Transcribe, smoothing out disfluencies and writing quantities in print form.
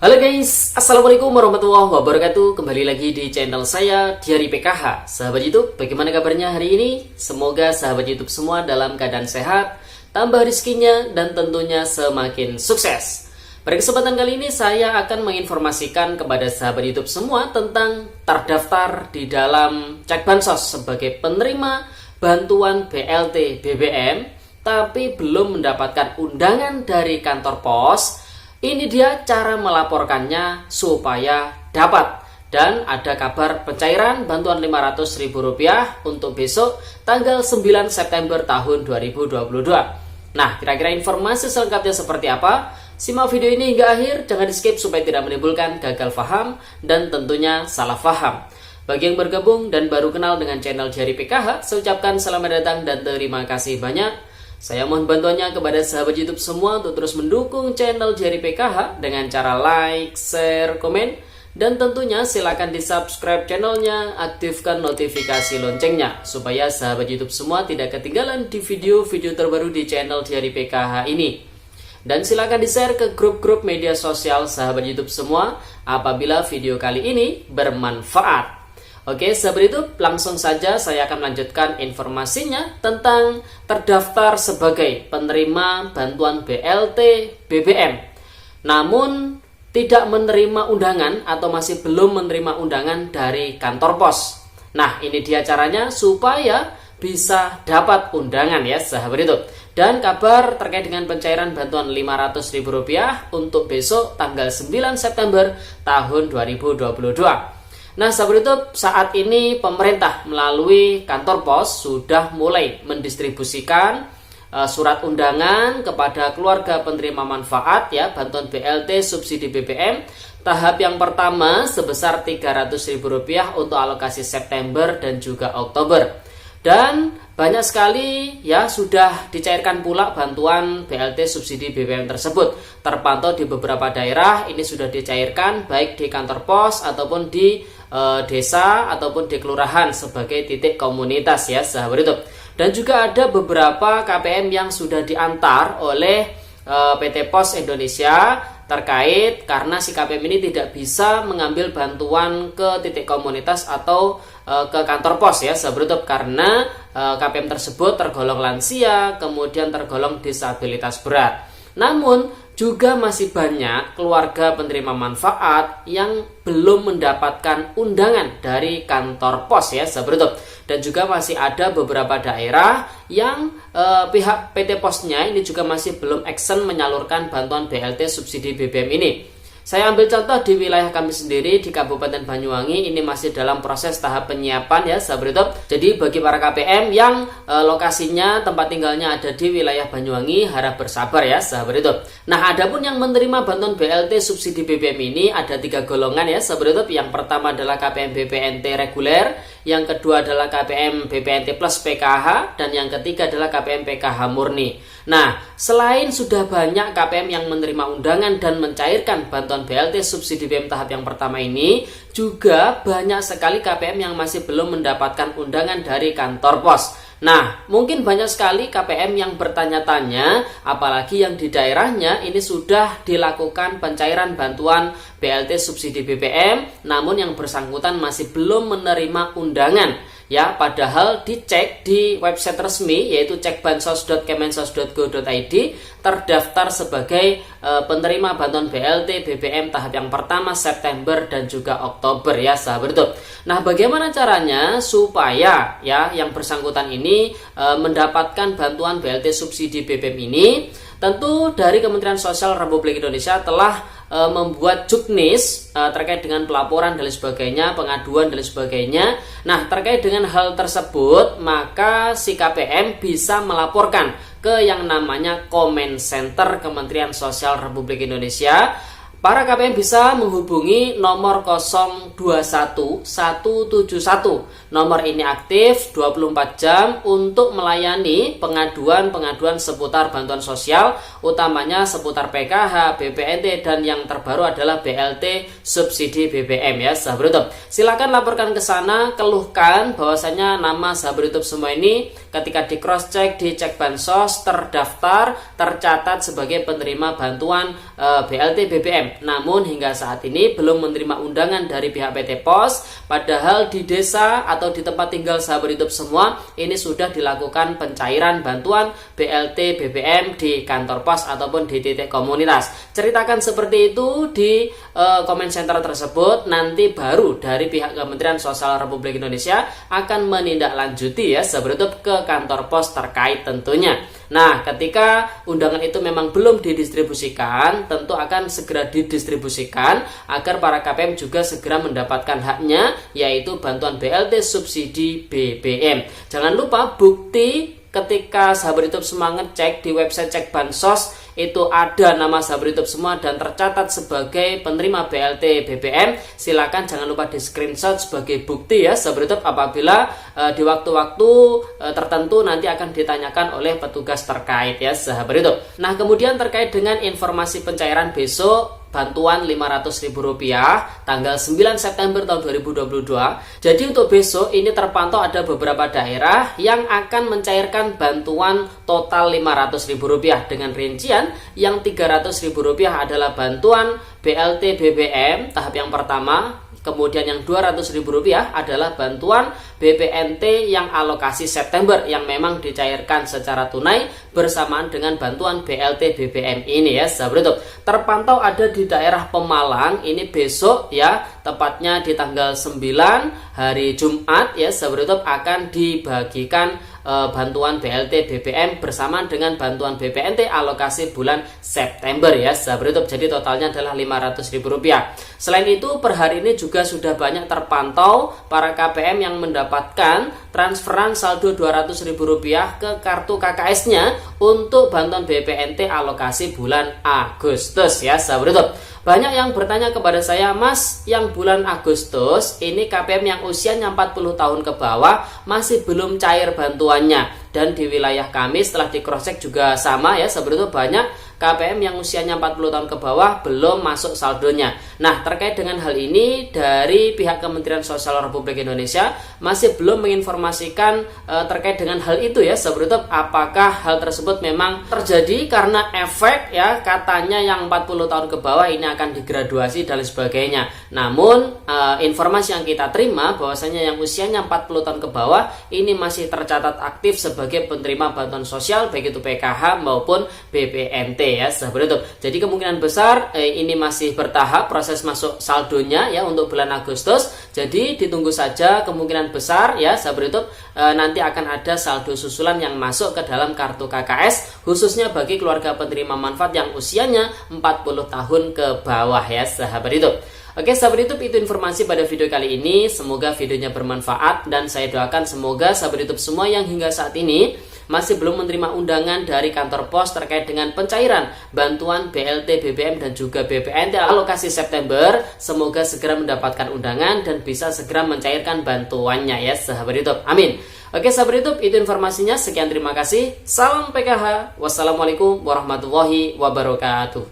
Halo guys, Assalamualaikum warahmatullahi wabarakatuh. Kembali lagi di channel saya, Diary PKH. Sahabat YouTube, bagaimana kabarnya hari ini? Semoga sahabat YouTube semua dalam keadaan sehat, tambah rezekinya, dan tentunya semakin sukses. Pada kesempatan kali ini saya akan menginformasikan kepada sahabat YouTube semua tentang terdaftar di dalam Cek Bansos sebagai penerima bantuan BLT BBM, tapi belum mendapatkan undangan dari kantor pos. Ini dia cara melaporkannya supaya dapat. Dan ada kabar pencairan bantuan Rp500.000 untuk besok tanggal 9 September tahun 2022. Nah, kira-kira informasi selengkapnya seperti apa? Simak video ini hingga akhir, jangan di skip supaya tidak menimbulkan gagal paham dan tentunya salah paham. Bagi yang bergabung dan baru kenal dengan channel Diary PKH, saya ucapkan selamat datang dan terima kasih banyak. Saya mohon bantuannya kepada sahabat YouTube semua untuk terus mendukung channel Diary PKH dengan cara like, share, komen, dan tentunya silakan di subscribe channelnya, aktifkan notifikasi loncengnya supaya sahabat YouTube semua tidak ketinggalan di video-video terbaru di channel Diary PKH ini. Dan silakan di share ke grup-grup media sosial sahabat YouTube semua apabila video kali ini bermanfaat. Oke, sahabat YouTube, langsung saja saya akan melanjutkan informasinya tentang terdaftar sebagai penerima bantuan BLT BBM. Namun, tidak menerima undangan atau masih belum menerima undangan dari kantor pos. Nah, ini dia caranya supaya bisa dapat undangan ya, sahabat YouTube. Dan kabar terkait dengan pencairan bantuan Rp500.000 untuk besok tanggal 9 September tahun 2022. Nah, sahabat YouTube, saat ini pemerintah melalui kantor pos sudah mulai mendistribusikan surat undangan kepada keluarga penerima manfaat ya bantuan BLT subsidi BBM. Tahap yang pertama sebesar Rp300.000 untuk alokasi September dan juga Oktober. Dan banyak sekali ya sudah dicairkan pula bantuan BLT subsidi BBM tersebut. Terpantau di beberapa daerah ini sudah dicairkan baik di kantor pos ataupun di desa ataupun di kelurahan sebagai titik komunitas ya, sahabat YouTube. Dan juga ada beberapa KPM yang sudah diantar oleh PT Pos Indonesia terkait karena si KPM ini tidak bisa mengambil bantuan ke titik komunitas atau ke kantor pos ya, sahabat YouTube, karena KPM tersebut tergolong lansia, kemudian tergolong disabilitas berat. Namun juga masih banyak keluarga penerima manfaat yang belum mendapatkan undangan dari kantor pos ya, sahabat YouTube. Dan juga masih ada beberapa daerah yang pihak PT Posnya ini juga masih belum action menyalurkan bantuan BLT subsidi BBM ini. Saya ambil contoh di wilayah kami sendiri di Kabupaten Banyuwangi, ini masih dalam proses tahap penyiapan ya, sahabat YouTube. Jadi bagi para KPM yang lokasinya tempat tinggalnya ada di wilayah Banyuwangi, harap bersabar ya, sahabat YouTube. Nah, adapun yang menerima bantuan BLT subsidi BBM ini ada 3 golongan ya, sahabat YouTube. Yang pertama adalah KPM BPNT reguler, yang kedua adalah KPM BPNT plus PKH, dan yang ketiga adalah KPM PKH murni. Nah, selain sudah banyak KPM yang menerima undangan dan mencairkan bantuan BLT subsidi BBM tahap yang pertama ini, juga banyak sekali KPM yang masih belum mendapatkan undangan dari kantor pos. Nah, mungkin banyak sekali KPM yang bertanya-tanya, apalagi yang di daerahnya ini sudah dilakukan pencairan bantuan BLT subsidi BBM, namun yang bersangkutan masih belum menerima undangan. Ya, padahal dicek di website resmi yaitu cekbansos.kemensos.go.id terdaftar sebagai penerima bantuan BLT BBM tahap yang pertama September dan juga Oktober ya, sahabat YouTube. Nah, bagaimana caranya supaya ya yang bersangkutan ini mendapatkan bantuan BLT subsidi BBM ini? Tentu dari Kementerian Sosial Republik Indonesia telah membuat juknis terkait dengan pelaporan dan sebagainya, pengaduan dan sebagainya. Nah, terkait dengan hal tersebut, maka si KPM bisa melaporkan ke yang namanya Comment Center Kementerian Sosial Republik Indonesia. Para KPM bisa menghubungi nomor 021 171. Nomor ini aktif 24 jam untuk melayani pengaduan-pengaduan seputar bantuan sosial, utamanya seputar PKH, BPNT, dan yang terbaru adalah BLT subsidi BBM ya, sahabat YouTube. Silakan laporkan ke sana, keluhkan bahwasanya nama sahabat YouTube semua ini ketika di cross check di Cek Bansos terdaftar, tercatat sebagai penerima bantuan BLT BBM. BBM. Namun hingga saat ini belum menerima undangan dari pihak PT POS, padahal di desa atau di tempat tinggal sahabat YouTube semua ini sudah dilakukan pencairan bantuan BLT BBM di kantor pos ataupun di titik komunitas. Ceritakan seperti itu di comment center tersebut, nanti baru dari pihak Kementerian Sosial Republik Indonesia akan menindaklanjuti ya sahabat YouTube ke kantor pos terkait tentunya. Nah, ketika undangan itu memang belum didistribusikan, tentu akan segera didistribusikan agar para KPM juga segera mendapatkan haknya, yaitu bantuan BLT subsidi BBM. Jangan lupa bukti ketika sahabat YouTube semua ngecek di website cek bansos, itu ada nama sahabat YouTube semua dan tercatat sebagai penerima BLT BBM. Silakan jangan lupa di screenshot sebagai bukti ya sahabat YouTube, apabila di waktu-waktu tertentu nanti akan ditanyakan oleh petugas terkait ya sahabat YouTube. Nah, kemudian terkait dengan informasi pencairan besok bantuan Rp500.000 tanggal 9 September tahun 2022. Jadi untuk besok ini terpantau ada beberapa daerah yang akan mencairkan bantuan total Rp500.000 dengan rincian yang Rp300.000 adalah bantuan BLT BBM tahap yang pertama. Kemudian yang Rp200.000 adalah bantuan BPNT yang alokasi September yang memang dicairkan secara tunai bersamaan dengan bantuan BLT BBM ini ya sahabat YouTube. Terpantau ada di daerah Pemalang ini besok ya, tepatnya di tanggal 9 hari Jumat ya sahabat YouTube akan dibagikan bantuan BLT BBM bersamaan dengan bantuan BPNT alokasi bulan September ya sahabat YouTube. Jadi totalnya adalah Rp500.000. Selain itu per hari ini juga sudah banyak terpantau para KPM yang mendapatkan transferan saldo Rp200.000 ke kartu KKS-nya untuk bantuan BPNT alokasi bulan Agustus ya sahabat YouTube. Banyak yang bertanya kepada saya, Mas, yang bulan Agustus ini KPM yang usianya 40 tahun ke bawah masih belum cair bantuannya. Dan di wilayah kami setelah di cross check juga sama ya, sebetulnya banyak KPM yang usianya 40 tahun ke bawah belum masuk saldonya. Nah, terkait dengan hal ini dari pihak Kementerian Sosial Republik Indonesia masih belum menginformasikan terkait dengan hal itu ya, sebetulnya apakah hal tersebut memang terjadi karena efek ya, katanya yang 40 tahun ke bawah ini akan digraduasi dan sebagainya. Namun informasi yang kita terima bahwasanya yang usianya 40 tahun ke bawah ini masih tercatat aktif sebagai penerima bantuan sosial baik itu PKH maupun BPNT ya sahabat YouTube. Jadi kemungkinan besar ini masih bertahap proses masuk saldonya ya untuk bulan Agustus. Jadi ditunggu saja, kemungkinan besar ya sahabat YouTube nanti akan ada saldo susulan yang masuk ke dalam kartu KKS khususnya bagi keluarga penerima manfaat yang usianya 40 tahun ke bawah ya sahabat YouTube. Oke sahabat YouTube, itu informasi pada video kali ini. Semoga videonya bermanfaat dan saya doakan semoga sahabat YouTube semua yang hingga saat ini masih belum menerima undangan dari kantor pos terkait dengan pencairan bantuan BLT BBM dan juga BPNT alokasi September, semoga segera mendapatkan undangan dan bisa segera mencairkan bantuannya ya sahabat YouTube. Amin. Oke sahabat YouTube, itu informasinya. Sekian, terima kasih. Salam PKH. Wassalamualaikum warahmatullahi wabarakatuh.